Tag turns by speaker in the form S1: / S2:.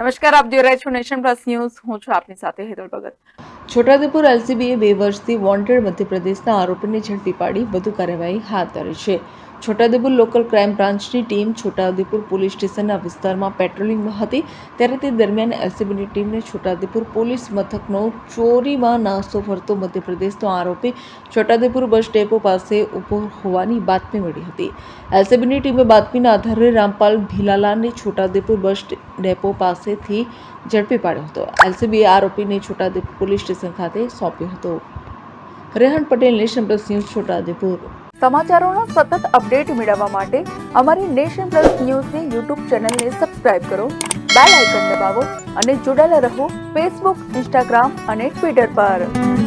S1: નમસ્કાર, આપ જોઈ રહ્યા છો નેશન પ્લસ ન્યૂઝ. હું છું આપની સાથે હેતલ ભગત.
S2: છોટાઉદેપુર એલસીબીએ 2 વર્ષથી વોન્ટેડ મધ્યપ્રદેશના આરોપીને ઝડપી પાડી વધુ કાર્યવાહી હાથ ધરી છે. છોટાઉદેપુર લોકલ ક્રાઇમ બ્રાન્ચની ટીમ છોટાઉદેપુર પોલીસ સ્ટેશનના વિસ્તારમાં પેટ્રોલિંગમાં હતી ત્યારે તે દરમિયાન એલસીબીની ટીમને છોટાઉદેપુર પોલીસ મથકનો ચોરીમાં નાસ્તો ફરતો મધ્યપ્રદેશનો આરોપી છોટાઉદેપુર બસ ડેપો પાસે ઊભો હોવાની બાતમી મળી હતી. એલસીબીની ટીમે બાતમીના આધારે રામપાલ ભીલાલાને છોટાઉદેપુર બસ ડેપો પાસેથી ઝડપી પાડ્યો હતો. એલસીબીએ આરોપીને છોટાઉદેપુર પોલીસ સ્ટેશન ખાતે સોંપ્યો હતો. Rehan Patel, Nation Plus News, Chhota Udepur.
S1: સમાચારોના સતત અપડેટ મેળવવા માટે અમારી નેશન પ્લસ ન્યૂઝની યુટ્યુબ ચેનલને સબસ્ક્રાઇબ કરો, બેલ આઇકન દબાવો અને જોડાયેલા રહો ફેસબુક, ઇન્સ્ટાગ્રામ અને ટ્વિટર પર.